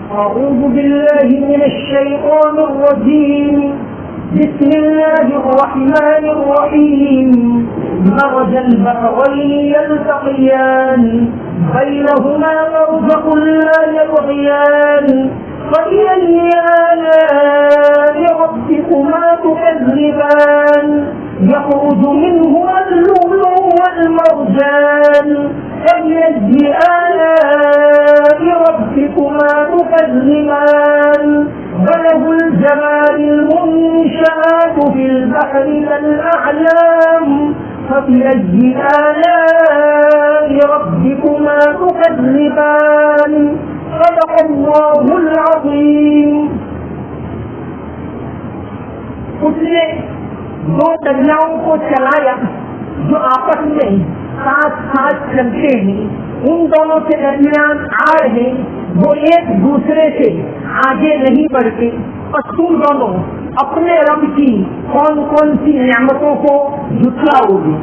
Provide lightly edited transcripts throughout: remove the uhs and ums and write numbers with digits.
أعوذ بالله من الشيطان الرجيم. بسم الله الرحمن الرحيم. مرج البحرين يلتقيان بينهما برزخ لا يبغيان فبأي آلاء ربكما تكذبان يخرج منهما اللؤلؤ والمرجان فبأي آلاء ربكما تكذبان وله الجوار المنشآت في البحر كالأعلام فبأي آلاء ربكما تكذبان صدق الله العظيم. اس نے دو دریاؤں کو چلایا جو آپس میں ساتھ ساتھ چلتے ہیں. ان دونوں کے درمیان آڑ ہے, وہ ایک دوسرے سے آگے نہیں بڑھتے. اور تم دونوں اپنے رب کی کون کون سی نعمتوں کو جھٹلاؤ گے.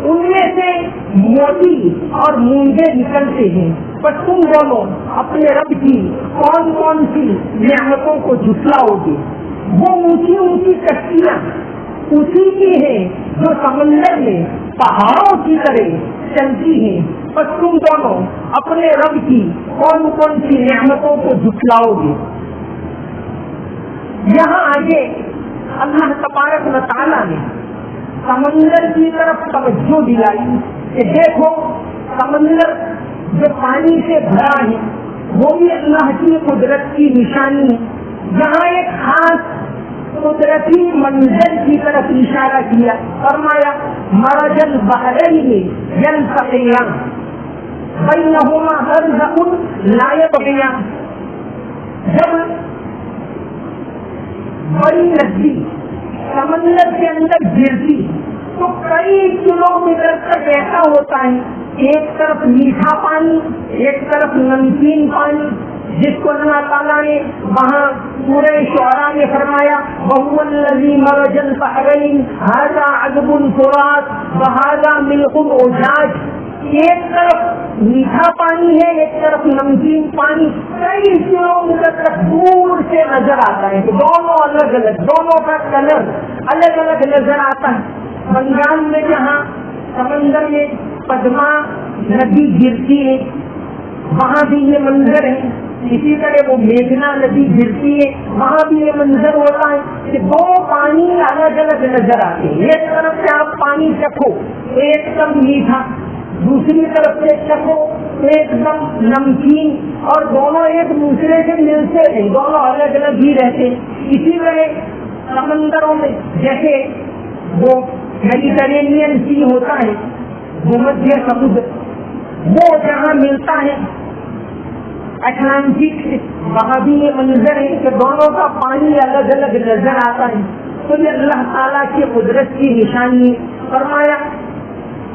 ان میں سے موتی اور مونگے نکلتے ہیں, پر تم دونوں اپنے رب کی کون کون سی نعمتوں کو جھٹلاؤ گے. وہ اونچی اونچی کشتیاں اسی کی ہیں جو سمندر میں پہاڑوں کی طرح چلتی ہیں, پر تم دونوں اپنے رب کی کون کون سی نعمتوں کو جھٹلاؤ گے. یہاں آگے اللہ تبارک و تعالیٰ نے سمندر کی طرف توجہ دلائی کہ دیکھو سمندر جو پانی سے بھرا ہے وہ بھی اللہ کی قدرت کی نشانی ہے. یہاں ایک خاص قدرتی منظر کی طرف اشارہ کیا, فرمایا مرج البحرین یلتقیان بینہما برزخ لا یبغیان. جب بڑی ندی سمندر کے اندر گرتی تو کئی کلومیٹر تک ایسا ہوتا ہے, ایک طرف میٹھا پانی ایک طرف نمکین پانی, جس کو اللہ تعالیٰ نے وہاں سورہ شعراء میں فرمایا وَهُوَ الَّذِي مَرَجَ الْبَحْرَيْنِ هَذَا عَذْبٌ فُرَاتٌ وَهَذَا مِلْحٌ أُجَاجٌ. ایک طرف میٹھا پانی ہے ایک طرف نمکین پانی, کئی کلومیٹر تک دور سے نظر آتا ہے. دونوں الگ الگ, دونوں کا کلر الگ الگ نظر آتا ہے. بنگال میں جہاں سمندر میں پدما ندی گرتی ہے وہاں بھی یہ منظر ہے. اسی طرح وہ میگھنا ندی گرتی ہے وہاں بھی یہ منظر ہوتا ہے کہ دو پانی الگ الگ نظر آتے ہیں. ایک طرف سے آپ پانی چکھو ایک دم میٹھا, دوسری طرف سے چکھو ایک دم نمکین, اور دونوں ایک دوسرے سے ملتے ہیں, دونوں الگ الگ ہی رہتے ہیں. اسی طرح سمندروں میں جیسے وہ میڈیٹرینین سی ہوتا ہے بھومدھیہ سمندر, وہ جہاں ملتا ہے اٹلانٹک سے, وہاں بھی یہ منظر ہے کہ دونوں کا پانی الگ الگ نظر آتا ہے. تو یہ اللہ تعالیٰ کی قدرت کی نشانی ہے. فرمایا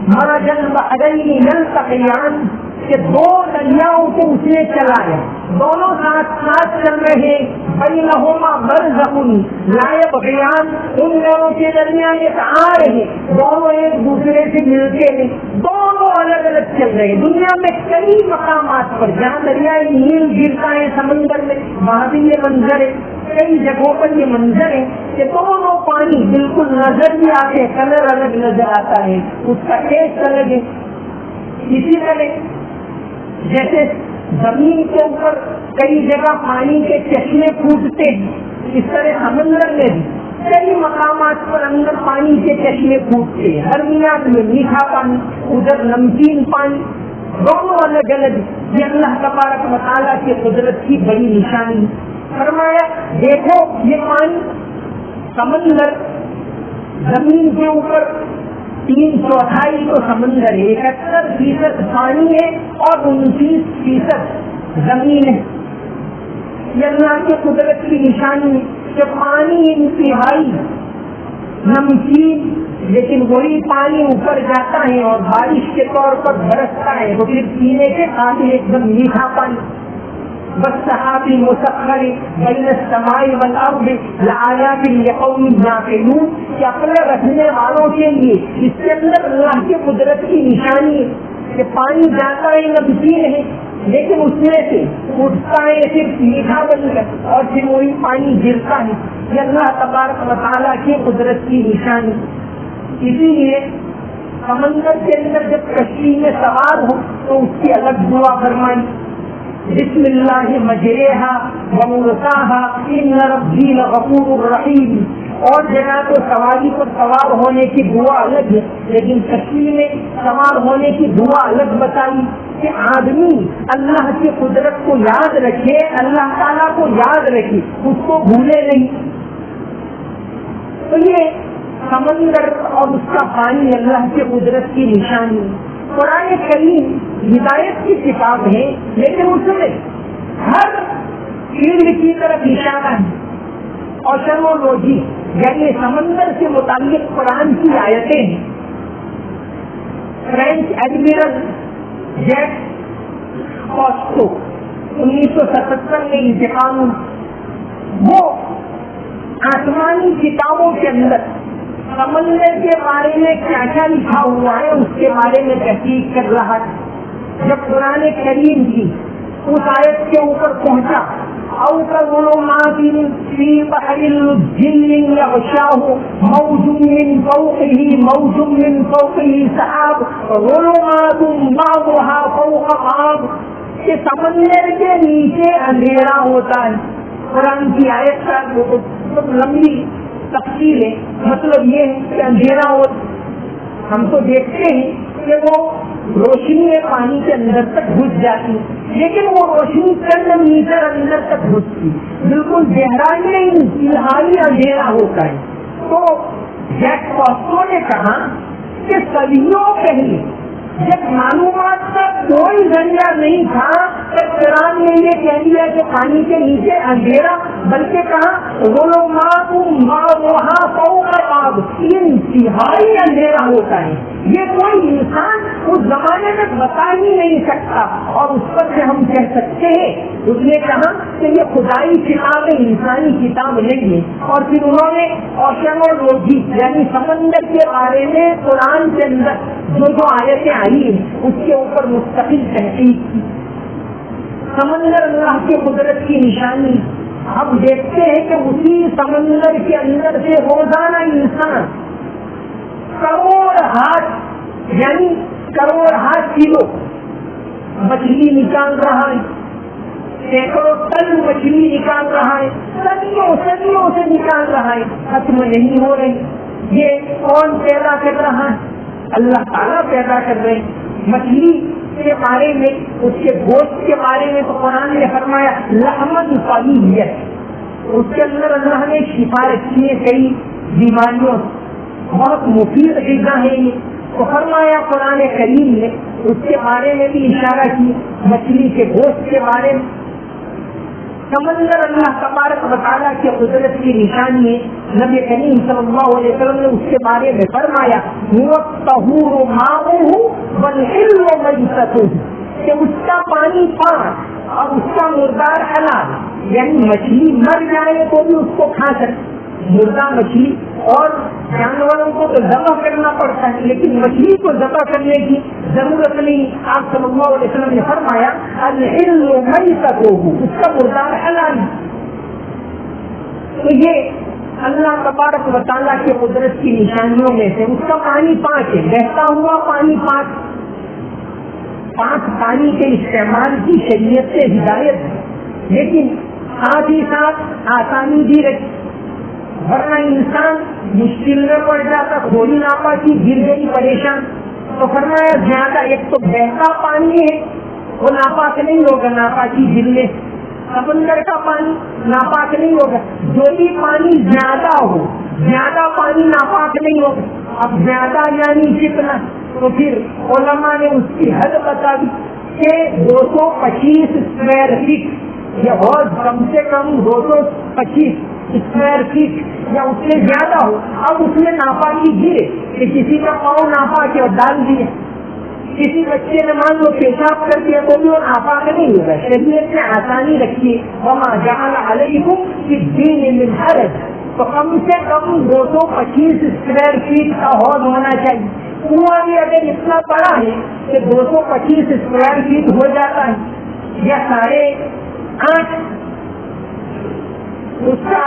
مرج البحرین یلتقیان کہ دو دریاؤں کو اس نے چلایا, دونوں ساتھ ساتھ چل رہے, بینہما برزخ لا یبغیان, ان دونوں کے درمیان ایک آڑ ہے, دونوں ایک دوسرے سے ملتے ہیں, دونوں الگ الگ چل رہے. دنیا میں کئی مقامات پر جہاں دریائے نیل گرتا ہے سمندر میں وہاں بھی یہ منظر ہے, کئی جگہوں پر یہ منظر ہے کہ دونوں پانی بالکل نظر بھی آتے ہیں, کلر الگ نظر آتا ہے, اس کا ٹیسٹ الگ ہے. اسی طرح جیسے زمین کے اوپر کئی جگہ پانی کے چشمے پھوٹتے ہیں, اس طرح سمندر میں بھی کئی مقامات پر اندر پانی کے چشمے پھوٹتے ہیں. درمیان میں میٹھا پانی ادھر نمکین پانی, دونوں الگ الگ. یہ اللہ تبارک و تعالیٰ کی قدرت کی بڑی نشانی. فرمایا دیکھو یہ پانی سمندر زمین کے اوپر 3/4 تو سمندر ہے, 71% پانی ہے اور 29% زمین ہے. یہ اللہ کی قدرت کی نشانی ہے کہ پانی انتہائی نمکین, لیکن وہی پانی اوپر جاتا ہے اور بارش کے طور پر برستا ہے تو پھر پینے کے قابل ایک دم میٹھا پانی. والسحاب المسخر بین السماء والارض لآیات لقوم یعقلون, کہ اپنے رکھنے والوں کے لیے اس کے اندر اللہ کی قدرت کی نشانی ہے کہ پانی جاتا ہے نمکین ہے لیکن اس میں سے اٹھتا ہے صرف میٹھا بن کر اور پھر وہی پانی گرتا ہے. یہ اللہ تبارک و تعالیٰ کی قدرت کی نشانی. اسی لیے سمندر کے اندر جب کشتی میں سوار ہو تو اس کی الگ دعا فرمائی, بسم اللہ مجریہا ومرساہا ان ربی لغفور رحیم. اور جگہ تو سواری پر سوار ہونے کی دعا الگ ہے, لیکن کشتی میں سوار ہونے کی دعا الگ بتائی کہ آدمی اللہ کی قدرت کو یاد رکھے, اللہ تعالیٰ کو یاد رکھے, اس کو بھولے نہیں. تو یہ سمندر اور اس کا پانی اللہ کی قدرت کی نشانی. قرآن کریم ہدایت کی کتاب ہے, لیکن اس میں ہر فیلڈ کی طرف اشارہ ہے. اوشنولوجی یعنی سمندر سے متعلق قرآن کی آیتیں ہیں. فرینچ ایڈمرل جیک کوسٹو 1977 میں انتقال, وہ آسمانی کتابوں کے اندر سمندر کے بارے میں کیا کیا لکھا ہوا ہے اس کے بارے میں تحقیق کر رہا ہے. جب قرآن کریم کی اس آیت کے اوپر پہنچا, او كظلمات في بحر الجن يغشاه موج من فوقه موج من فوقه سحاب ظلمات بعضها فوق بعض. کہ سمندر کے نیچے اندھیرا ہوتا ہے. قرآن کی آیت کا بہت لمبی تفصیل ہے. مطلب یہ ہے کہ اندھیرا ہو, ہم تو دیکھتے ہیں کہ وہ روشنی پانی کے اندر تک گھس جاتی, لیکن وہ روشنی چند میٹر اندر تک گھستی, بالکل گہرائی نہیں, انتہائی اندھیرا ہوتا ہے. تو جیک کوسٹو نے کہا کہ صدیوں پہلے جب معلومات کا کوئی ذریعہ نہیں تھا تو قرآن نے یہ کہہ دیا کہ پانی کے نیچے اندھیرا, بلکہ کہا ظلمات بعضها فوق بعض, انتہائی اندھیرا ہوتا ہے. یہ کوئی انسان اس زمانے میں بتا ہی نہیں سکتا, اور اس پر سے ہم کہہ سکتے ہیں. اس نے کہا کہ یہ خدائی کتاب ہے, انسانی کتاب نہیں ہے. اور پھر انہوں نے اوشنولوجی یعنی سمندر کے بارے میں قرآن کے اندر جو آیتیں آئی ہیں اس کے اوپر مستقل تحقیق کی. سمندر اللہ کی قدرت کی نشانی. ہم دیکھتے ہیں کہ اسی سمندر کے اندر سے روزانہ انسان کروڑ ہاتھ یعنی کروڑ ہاتھ کلو مچھلی نکال رہا ہے, سینکڑوں ٹن مچھلی نکال رہا ہے, صدیوں سے نکال رہا ہے, ختم نہیں ہو رہی. یہ کون پیدا کر رہا ہے؟ اللہ تعالیٰ پیدا کر رہے ہیں. مچھلی کے بارے میں, اس کے گوشت کے بارے میں تو قرآن نے فرمایا لحمن طریب, اس کے اندر اللہ نے شفا رکھی ہے کئی بیماریوں, بہت مفید غذا ہے یہ. تو فرمایا قرآن کریم نے اس کے بارے میں بھی اشارہ کی, مچھلی کے گوشت کے بارے میں. سمندر اللہ تبارک و تعالیٰ کی قدرت کی نشانی ہے. نبی کریم صلی اللہ علیہ وسلم نے اس کے بارے میں فرمایا الطہور ماؤہ والحل میتتہ, کہ اس کا پانی پاک اور اس کا مردار حلال. یعنی مچھلی مر جائے تو بھی اس کو کھا سکتے, مردہ مچھلی. اور جانوروں کو تو ذبح کرنا پڑتا ہے, لیکن مچھلی کو ذبح کرنے کی ضرورت نہیں. آپ صلی اللہ علیہ وسلم نے فرمایا الحل میتتہ, اس کا مردار حلال. تو یہ اللہ تبارک و تعالیٰ کی قدرت کی نشانیوں میں سے اس کا پانی پاک ہے, بہتا ہوا پانی پاک. پاک پانی کے استعمال کی شریعت سے ہدایت ہے, لیکن ساتھ ہی ساتھ آسانی بھی رکھی, ورنہ انسان مشکل میں پڑ جاتا. تھوڑی ناپاکی گر گئی پریشان. تو فرمایا زیادہ, ایک تو بہتا پانی ہے وہ ناپاک نہیں ہوگا, ناپاکی گرنے. سمندر کا پانی ناپاک نہیں ہوگا. جو بھی پانی زیادہ ہو, زیادہ پانی ناپاک نہیں ہوگا. اب زیادہ یعنی کتنا, تو پھر علماء نے اس کی حد بتا دی کہ 225 اسکوائر فٹ, یہ اور کم سے کم 225 اسکوائر فٹ یا اس سے زیادہ ہو. اب اس میں ناپاکی گرے کہ کسی کا پاؤں ناپاک ہے اور ڈال دیا, کسی بچے نے مان لو پیشاب کر دیا تو بھی وہ ناپاک نہیں ہوگا. شریعت نے آسانی رکھی ہے, وما جعل علیکم فی الدین من حرج. تو کم سے کم 225 اسکوائر فٹ کا حوض ہونا چاہیے. کنواں بھی اگر اتنا بڑا ہے کہ 225 اسکوائر فٹ ہو جاتا ہے یا 8.5 اس کا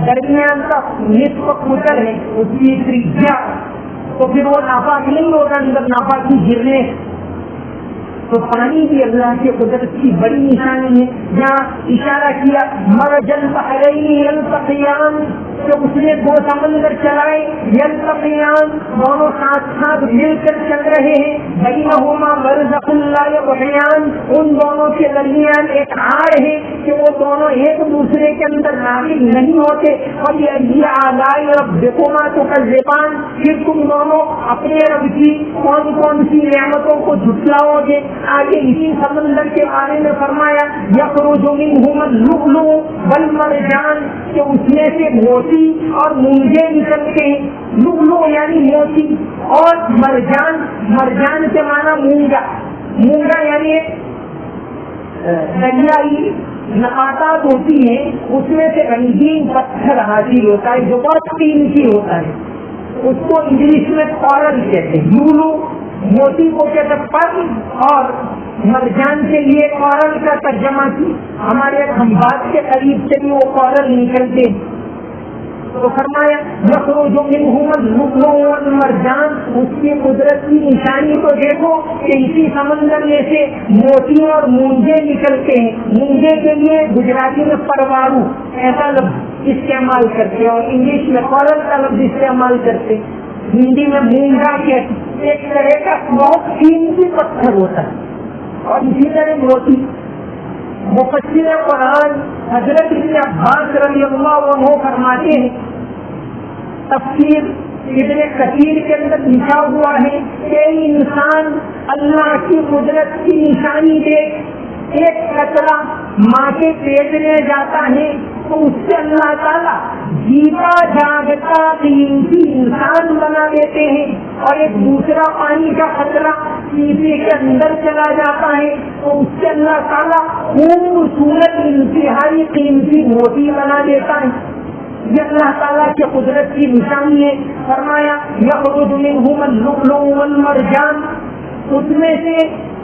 درمیان کا نصف فٹ ہے اس کی تریجیا، تو پھر وہ ناپاک نہیں ہوگا اندر ناپاکی گرنے. تو پانی بھی اللہ کے قدرت کی بڑی نشانی ہے. جہاں اشارہ کیا مرج البحرین یلتقیان، کہ اس نے 2 سمندر چلائے، یلتقیان دونوں ساتھ ساتھ مل کر چل رہے ہیں، بینہما برزخ لا یبغیان، ان دونوں کے درمیان ایک آڑ ہے کہ وہ دونوں ایک دوسرے کے اندر داخل نہیں ہوتے. فبأی آلاء ربکما تکذبان، پھر تم دونوں اپنے رب کی کون کون سی نعمتوں کو جھٹلاؤ گے. آگے اسی سمندر کے بارے میں فرمایا یخرج منہما اللؤلؤ والمرجان، کہ اس میں سے موتی اور مونگے نکلتے ہیں. لؤلؤ یعنی موتی اور مرجان، مرجان کے معنی مونگا، مونگا یعنی دریائی نباتات ہوتی ہیں اس میں سے رنگین پتھر حاصل ہوتا ہے جو بہت قیمتی ہوتا ہے، اس کو انگلش میں کورل کہتے ہیں. لؤلؤ موتی کو کہتے ہیں پرل، اور مرجان کے لیے کورل کا ترجمہ کی ہمارے کھمبات کے قریب سے بھی وہ کورل نکلتے. تو فرمایا یخرج منہما اللؤلؤ والمرجان، اس کی قدرت کی نشانی تو دیکھو کہ اسی سمندر میں سے موتی اور مونگے نکلتے ہیں. مونگے کے لیے گجراتی میں پروارو ایسا لفظ استعمال کرتے اور انگلش میں کورل کا لفظ استعمال کرتے. ہندی میں مونگا کے ایک طرح کا بہت قیمتی پتھر ہوتا ہے، اور اسی طرح موتی. مفسر قرآن حضرت ابن عباس رضی اللہ عنہ فرماتے ہیں، تفسیر ابن کثیر کے اندر لکھا ہوا ہے کہ انسان اللہ کی قدرت کی نشانی دیکھ ایک قطرہ ماں کے پیٹ میں جاتا ہے تو اس سے اللہ تعالیٰ جیتا جاگتا قیمتی انسان بنا دیتے ہیں، اور ایک دوسرا پانی کا قطرہ پیپے کے اندر چلا جاتا ہے تو اس سے اللہ تعالیٰ خوبصورت انتہائی قیمتی موتی بنا دیتا ہے. یہ اللہ تعالیٰ کی قدرت کی نشانی ہے. فرمایا یخرج منہما اللؤلؤ والمرجان، اس میں سے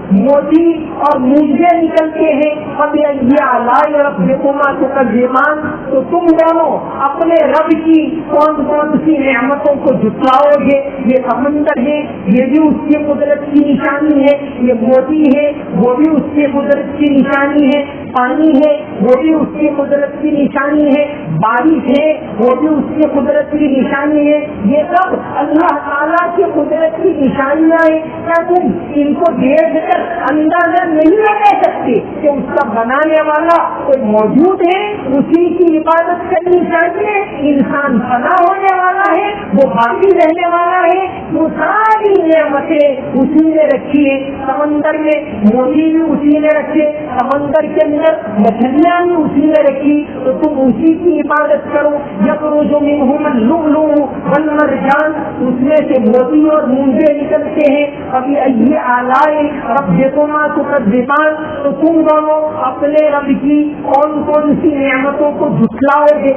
موتی اور مونگے نکلتے ہیں. فبأی آلاء ربکما تکذبان، تو تم دونوں اپنے رب کی کون کون سی نعمتوں کو جھٹلاؤ گے. یہ سمندر ہے، یہ بھی اس کی قدرت کی نشانی ہے. یہ موتی ہے، وہ بھی اس کی قدرت کی نشانی ہے. پانی ہے، وہ بھی اس کی قدرت کی نشانی ہے. بارش ہے، وہ بھی اس کی قدرت کی نشانی ہے. یہ سب اللہ تعالیٰ کی قدرت کی نشانیاں ہیں. کیا تم ان کو دیکھ کر اندازہ نہیں لگا سکتے کہ اس کا بنانے والا کوئی موجود ہے، اسی کی عبادت کرنی چاہیے. انسان فنا ہونے والا ہے، وہ باقی رہنے والا ہے. وہ ساری نعمتیں اسی نے رکھی ہے. سمندر میں موتی بھی اسی نے رکھے، سمندر کے اندر مچھلیاں بھی اسی نے رکھی، تو تم اسی کی عبادت کرو. یخرج منہما اللؤلؤ والمرجان، اس میں سے موتی اور مونگے نکلتے ہیں. فبأی آلاء ربکما تکذبان، تو تم دونوں اپنے رب کی کون کون سی نعمتوں کو جھٹلاؤ گے.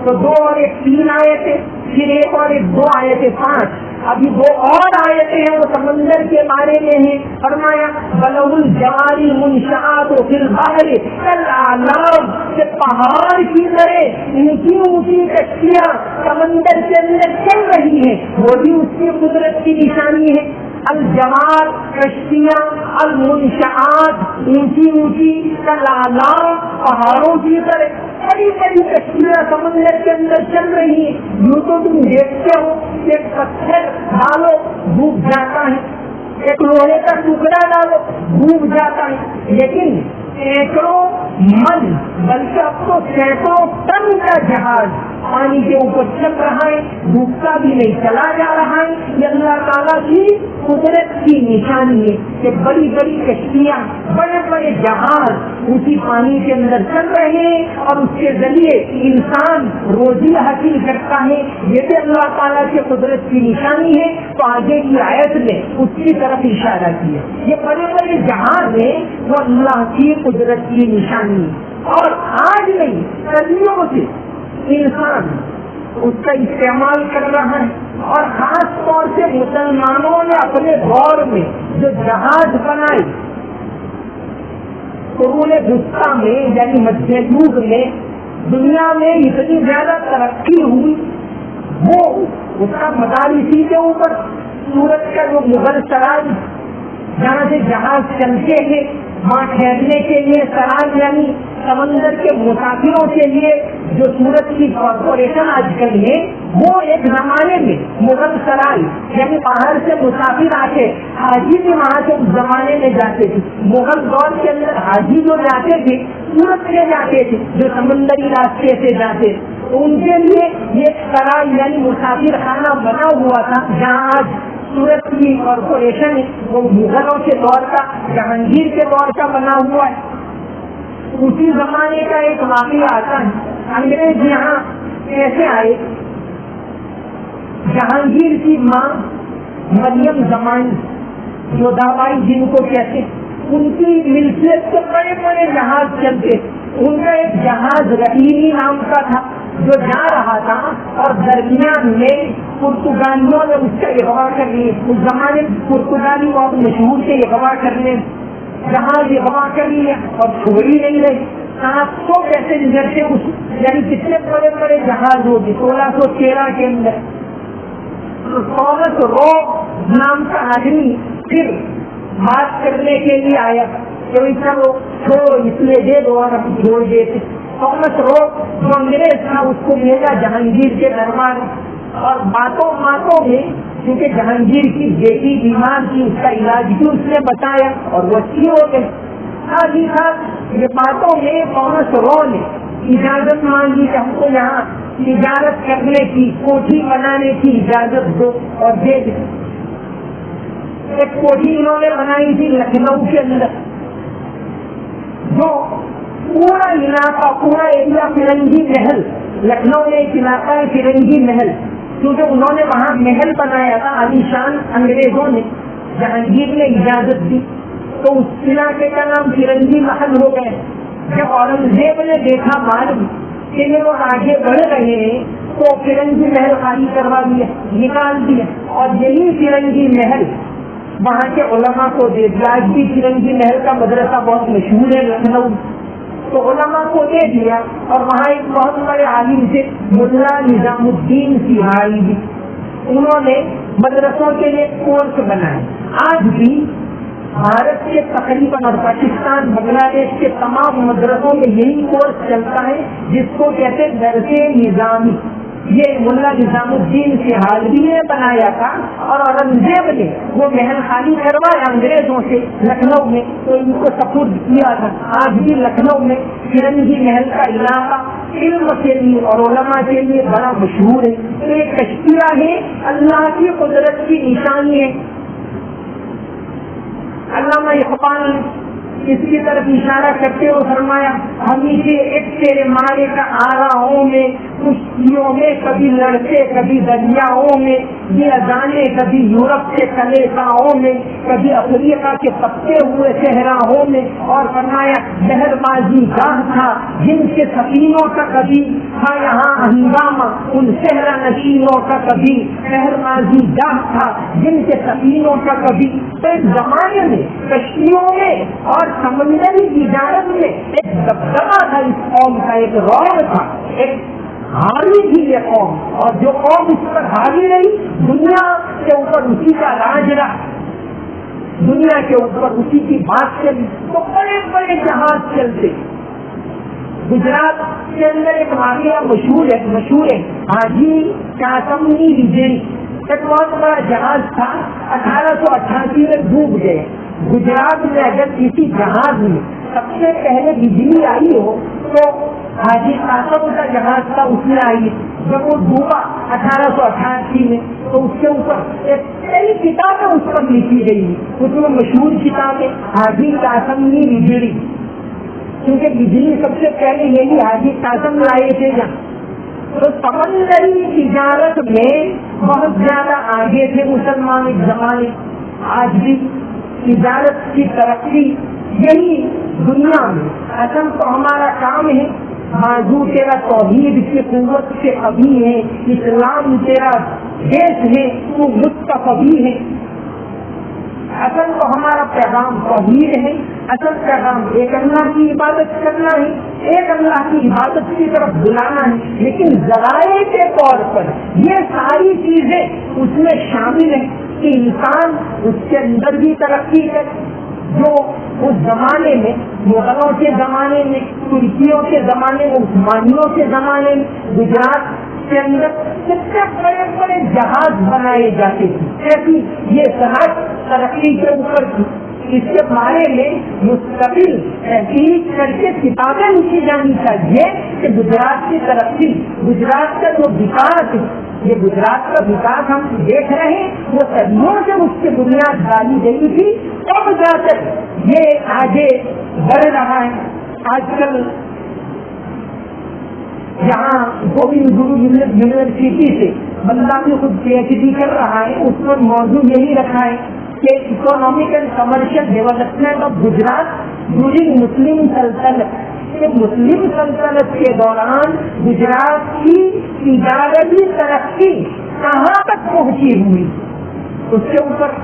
تو 2 اور 1 3 آیتیں، پھر 1 اور 1 2 آیتیں 5. ابھی 2 اور آیتیں ہیں وہ سمندر کے بارے میں ہیں. فرمایا بلغ الجوار المنشآت فی البحر کالاعلام، کہ پہاڑ کی طرح اونچی اونچی کشتیاں سمندر کے اندر چل رہی ہیں، وہ بھی اس کی قدرت کی نشانی ہے. الجوار کشتیاں، المنشآت اونچی اونچی، کالاعلام پہاڑوں کی طرح بڑی بڑی کشتیاں سمندر کے اندر چل رہی ہیں. یوں تو تم دیکھتے ہو کہ پتھر ڈالو ڈوب جاتا ہے، ایک لوہے کا ٹکڑا ڈالو ڈوب جاتا ہے، لیکن سینکڑوں من بلکہ اب تو سینکڑوں ٹن کا جہاز پانی کے اوپر چل رہا ہے، ڈوبتا بھی نہیں، چلا جا رہا ہے. یہ اللہ تعالیٰ کی قدرت کی نشانی ہے کہ بڑی بڑی کشتیاں، بڑے بڑے جہاز اسی پانی کے اندر چل رہے ہیں، اور اس کے ذریعے انسان روزی حاصل کرتا ہے. یہ بھی اللہ تعالیٰ کی قدرت کی نشانی ہے. تو آگے کی آیت میں اس کی طرف اشارہ کیا. یہ بڑے بڑے جہاز ہیں وہ اللہ کی قدرت کی نشانی ہے، اور آج نہیں صدیوں سے انسان اس کا استعمال کر رہا ہے. اور خاص طور سے مسلمانوں نے اپنے دور میں جو جہاز بنائے قرون وسطیٰ میں یعنی مدھیہ یوگ میں دنیا میں اتنی زیادہ ترقی ہوئی، وہ اس کا مدار اسی کے اوپر سورت کا جو مغل سراج جہاں سے جہاز چلتے ہیں وہاں ٹھہرنے کے لیے سراج یعنی سمندر کے مسافروں کے لیے جو سورت کی کارپوریشن آج کل ہے، وہ ایک زمانے میں مغل سرائی یعنی باہر سے مسافر آتے، حاجی بھی وہاں سے اس زمانے میں جاتے تھے۔ مغل دور کے اندر حاجی جو جاتے تھے سورت سے جاتے تھے، جو سمندری راستے سے جاتے، ان کے لیے یہ سرائی یعنی مسافر خانہ بنا ہوا تھا، جہاں آج سورت کی کارپوریشن ہے وہ مغلوں کے دور کا، جہانگیر کے دور کا بنا ہوا ہے۔ اسی زمانے کا ایک واقعہ آتا ہے، انگریز یہاں کیسے آئے؟ جہانگیر کی ماں مریم زمانی یودھابائی جن کو کہتے، ان کی ملکیت سے بڑے بڑے جہاز چلتے، ان کا ایک جہاز رحیمی نام کا تھا جو جا رہا تھا اور درمیان میں پرتگالیوں نے اس کا اغوا کر لیا۔ اس زمانے میں پرتگالی بہت مشہور تھے اغوا کرنے، جہاز اغوا کر لیا اور چھوڑ ہی نہیں رہے۔ 700 پیسنجر تھے اس، یعنی کتنے بڑے بڑے جہاز ہوگی 1613 کے اندر۔ تھامس رو نام کا آدمی پھر بات کرنے کے لیے آیا کہ چلو چھوڑو اس لیے دے دو اور ہم چھوڑ دیتے۔ تھامس رو جو انگریز تھا اس کو بھیجا جہانگیر کے دربار، اور باتوں میں کیونکہ جہانگیر کی بیٹی بیمار تھی اس کا علاج بھی اس نے بتایا اور وہ اچھی ہو گئی۔ ساتھ ہی ساتھ یہ باتوں میں تھامس رو نے اجازت مانگی کہ ہم کو یہاں تجارت کرنے کی، کوٹھی بنانے کی اجازت دو اور دے دیں۔ ایک کوٹھی انہوں نے بنائی تھی لکھنؤ کے اندر، جو پورا علاقہ پورا ایریا فرنگی محل، لکھنؤ میں ایک علاقہ ہے فرنگی محل، کیونکہ انہوں نے وہاں محل بنایا تھا عالی شان، انگریزوں نے جہانگیر نے اجازت دی تو اس علاقے کا نام فرنگی محل ہو گئے۔ جب اورنگزیب نے دیکھا معلوم کہ یہ لوگ آگے بڑھ رہے ہیں تو فرنگی محل خالی کروا دیا، نکال دیا، اور یہی فرنگی محل وہاں کے علماء کو دے دیا۔ آج بھی فرنگی محل کا مدرسہ بہت مشہور ہے لکھنؤ، تو علماء کو دے دیا، اور وہاں ایک بہت بڑے عالم تھے ملا نظام الدین سہائی بھی، انہوں نے مدرسوں کے لیے کورس بنائے۔ آج بھی بھارت کے تقریباً اور پاکستان بنگلہ دیش کے تمام مدرسوں میں یہی کورس چلتا ہے جس کو کہتے ہیں درس نظامی۔ یہ ملا نظام الدین سہالوی نے بنایا تھا، اور اورنگزیب نے وہ محل خالی کروایا انگریزوں سے لکھنؤ میں، تو ان کو سپرد کیا تھا۔ آج بھی لکھنؤ میں فرنگی محل کا علاقہ علم کے لیے اور علماء کے لیے بڑا مشہور ہے۔ یہ کشتیاں ہیں، اللہ کی قدرت کی نشانی ہے۔ علامہ اقبال اس کی طرف اشارہ کرتے ہوئے فرمایا، ہمیشہ ایک تیرے مارے کا آراؤں میں، کشتیوں میں کبھی لڑتے کبھی دریاؤں میں، یہ اذانے کبھی یورپ کے کلیساؤں میں، کبھی افریقہ کے پکے ہوئے صحراؤں میں، اور فرمایا زہر بازی گاہ تھا جن کے سفینوں کا کبھی تھا یہاں ہنگامہ، ان صحرا نشینوں کا کبھی زہر بازی گاہ تھا جن کے سفینوں کا کبھی۔ ایک زمانے میں کشتیوں میں اور سمندری تجارت میں ایک دبدبہ تھا اس قوم کا، ایک رعب تھا، ایک حاوی تھی یہ قوم، اور جو قوم اس پر حاوی رہی دنیا کے اوپر اسی کا راج رہا، دنیا کے اوپر اسی کی بات چلی، تو بڑے بڑے جہاز چلتے۔ گجرات کے اندر ایک واقعہ مشہور ہے حاجی چاسمنی وجڑی، ایک بہت بڑا جہاز تھا، 1888 میں ڈوب گئے۔ گجرات میں اگر کسی جہاز میں سب سے پہلے بجلی آئی ہو تو حاجی قاسم کا جہاز تھا، اس میں آئی۔ جب وہ ڈوبا 1888 میں تو اس کے اوپر کئی کتابیں اس پر لکھی گئی، اس میں مشہور کتاب ہے حاجی قاسمنی وجڑی، کیونکہ بجلی سب سے پہلے یہی حاجی قاسم لائے تھے جہاں۔ تو سمندری تجارت میں بہت زیادہ آگے تھے مسلمان ایک زمانے۔ آج بھی تجارت کی ترقی یہی دنیا میں، اصل تو ہمارا کام ہے، بازو تیرا توحید کی قوت سے ابھی ہے، اسلام تیرا دیش ہے، تو مستقبی ہے۔ اصل تو ہمارا پیغام توحید ہے، اصل پیغام ایک اللہ کی عبادت کرنا ہے، ایک اللہ کی عبادت کی طرف بلانا ہے، لیکن ذرائع کے طور پر یہ ساری چیزیں اس میں شامل ہیں کہ انسان اس کے اندر بھی ترقی کرے۔ جو اس زمانے میں، مغلوں کے زمانے میں، ترکیوں کے زمانے میں، عثمانیوں کے زمانے میں گجرات کے اندر کتنے بڑے بڑے جہاز بنائے جاتے تھے، ایسی یہ صنعت ترقی کے اوپر تھی۔ اس کے بارے میں مستقل تحقیق کر کے کتابیں لکھی جانی چاہیے کہ گجرات کی ترقی، گجرات کا جو وکاس ہے، یہ گجرات کا وکاس ہم دیکھ رہے ہیں، وہ صدیوں سے اس کی بنیاد ڈالی گئی تھی، اب جا کر یہ آگے بڑھ رہا ہے۔ آج کل جہاں گوبند گرو یونیورسٹی سے بندہ بھی خود پی ایچ ڈی کر رہا ہے، اس پر موضوع یہی رکھا ہے کہ economic and commercial development of Gujarat during مسلم سلطنت، کہ مسلم سلطنت کے دوران گجرات کی تجارتی ترقی کہاں تک پہنچی ہوئی، اس کے اوپر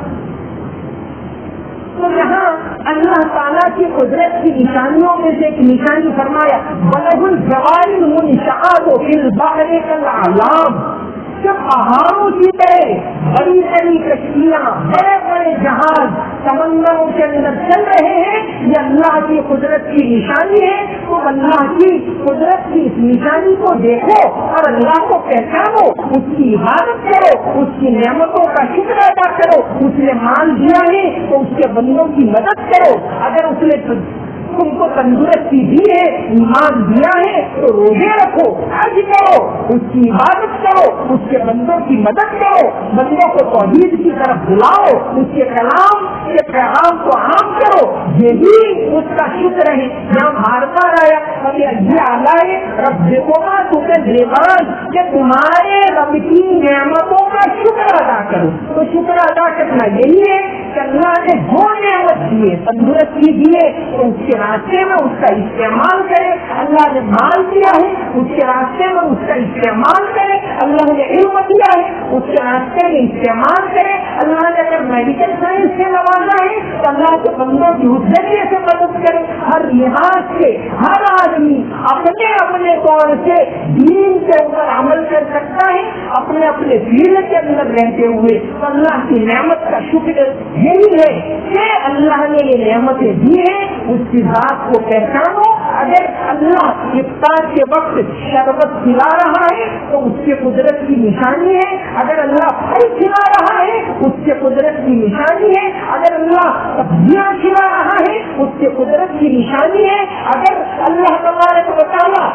تو یہاں اللہ تعالیٰ کی قدرت کی نشانیوں میں سے ایک نشانی فرمایا وَلَهُ الْجَوَارِ الْمُنْشَآتُ فِي الْبَحْرِ كَالْأَعْلَامِ، کہ پہاڑوں کی طرح بڑی بڑی کشتیاں، بڑے بڑے جہاز سمندروں کے اندر چل رہے ہیں، یہ اللہ کی قدرت کی نشانی ہے۔ تو اللہ کی قدرت کی اس نشانی کو دیکھو اور اللہ کو پہچانو، اس کی عبادت کرو، اس کی نعمتوں کا شکر ادا کرو۔ اس نے مال دیا ہے تو اس کے بندوں کی مدد کرو، اگر اس نے تم کو تندرستی دی ہے، ایمان دیا ہے تو روزے رکھو، حج کرو، اس کی عبادت کرو، اس کے بندوں کی مدد کرو، بندوں کو توحید کی طرف بلاؤ، اس کے کلام کے پیغام کو عام کرو، یہی اس کا شکر ہے۔ یہاں بھارتا آیا یہ آلائے رب دیکھوگا تمہیں دیوان کہ تمہارے رب کی نعمتوں کا شکر ادا کرو۔ تو شکر ادا کرنا یہی ہے کہ اللہ نے جو نعمت دیے، تندرستی دیے، تو اس کے راستے میں اس کا استعمال کرے۔ اللہ نے مال دیا ہے، اس کے راستے میں اس کا استعمال کرے۔ اللہ نے علم دیا ہے، اس کے راستے میں استعمال کرے۔ اللہ نے اگر میڈیکل سائنس سے نوازا ہے تو اللہ کے بندوں کی اس ذریعے سے مدد کرے۔ ہر لحاظ سے ہر آدمی اپنے اپنے طور سے دین کے اوپر عمل کر سکتا ہے، اپنے اپنے فیلڈ کے اندر رہتے ہوئے۔ تو اللہ کی نعمت کا شکر یہی ہے کہ اللہ نے یہ نعمتیں دی ہیں، اس کی ذات کو پہچانو۔ اگر اللہ افطار کے وقت شربت کھلا رہا ہے تو اس کے قدرت کی نشانی ہے، اگر اللہ پھل کھلا رہا ہے اس کے قدرت کی نشانی ہے، اگر اللہ سبزیاں کھلا رہا ہے اس کے قدرت کی نشانی ہے، اگر اللہ تبارک و تعالیٰ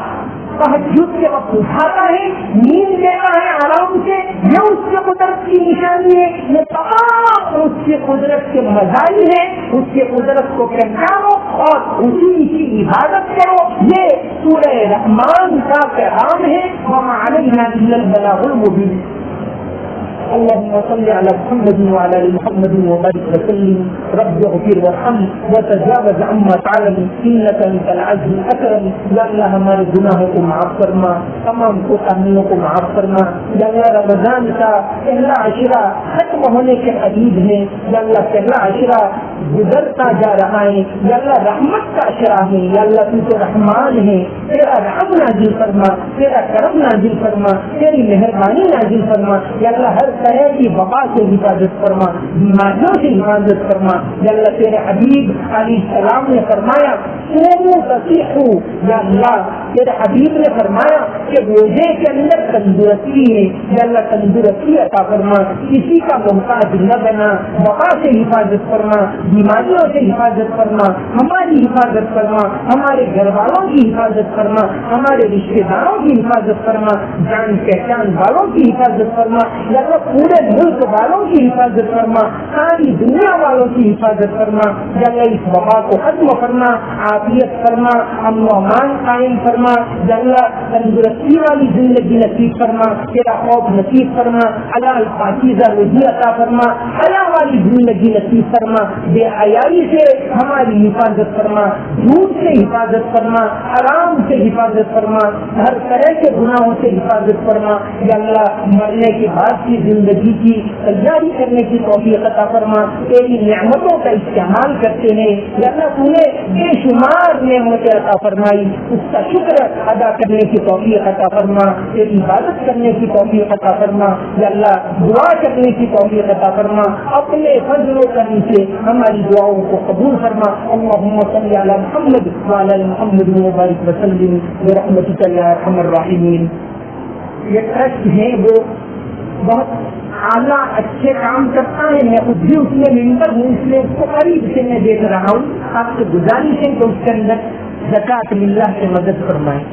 تہجد کے وقت اٹھاتا ہے، نیند دیتا ہے آرام سے، یہ اس کے قدرت کی نشانی ہے۔ یہ تمام اس کی قدرت کے مظاہر ہیں، اس کی قدرت کو پہچانو اور اسی کی عبادت کرو۔ یہ سورہ رحمان کا پیغام ہے، وَمَا عَلَيْنَا إِلَّا الْبَلَاغُ الْمُبِينُ۔ اللهم صل على محمد وعلى ال محمد وبارك وسلم رب اغفر وارحم وتجاوز عما تعلم انك انت العزيز الاكرم۔ یا اللہ ہمارے گناہوں کو معاف فرما، تمام کوتاہیوں کو معاف فرما۔ یا اللہ رمضان کا پہلا عشرہ ختم ہونے کے قریب ہے، یا اللہ پہلا عشرہ گزرتا جا رہا ہے، یا اللہ رحمت کا عشرہ ہے، یا اللہ تو تو رحمان ہے، تیرا رحم نازل فرما، تیرا کرم نازل فرما، تیری مہربانی نازل فرما۔ یا اللہ ہر طرح کی وبا سے حفاظت فرما، بیماریوں سے حفاظت فرما۔ یا اللہ تیرے حبیب علیہ السلام نے فرمایا یا اللہ تیرے حبیب نے فرمایا کہ روزے کے اندر تندرستی ہے، یا اللہ تندرستی عطا فرما، کسی کا محتاج نہ بنا، وبا سے حفاظت فرما، بیماریوں سے حفاظت فرما، ہماری حفاظت فرما، ہمارے گھر والوں کی حفاظت فرما، ہمارے رشتے داروں کی حفاظت فرما، جان پہچان والوں کی حفاظت فرما، یا اللہ پورے ملک والوں کی حفاظت فرما، ساری دنیا والوں کی حفاظت فرما۔ یا اللہ اس وبا کو ختم فرما، عافیت فرما، امن و امان قائم فرما۔ یا اللہ تندرستی والی زندگی نصیب فرما، تیرا خوف نصیب فرما، حلال پاکیزہ روزی عطا فرما، حیا والی زندگی نصیب فرما، بے حیائی سے ہماری حفاظت فرما، جھوٹ سے حفاظت فرما، حرام سے حفاظت فرما، ہر طرح کے گناہوں سے حفاظت فرما۔ یا اللہ مرنے کے بعد کی زندگی کی تیاری کرنے کی توفیق عطا فرما، تیری نعمتوں کا استعمال کرتے ہیں یا اللہ تو نے بے شمار نعمتیں عطا فرمائی، اس کا شکر ادا کرنے کی توفیق عطا فرما، تیری عبادت کرنے کی توفیق عطا فرما یا اللہ، دعا کرنے کی توفیق عطا فرما، اپنے فضل و کرم سے ہماری دعاؤں کو قبول فرما۔ اللہم صلی علی محمد وعلی آل محمد وبارک وسلم برحمتک یا ارحم الراحمین۔ یہ ٹرسٹ ہے وہ بہت اعلیٰ اچھے کام کرتا ہے، میں خود بھی اس میں ممبر ہوں، اس لیے اس کو قریب سے میں دیکھ رہا ہوں۔ آپ سے گزارش ہے کہ اس کے اندر زکوٰۃ للہ سے مدد فرمائیں۔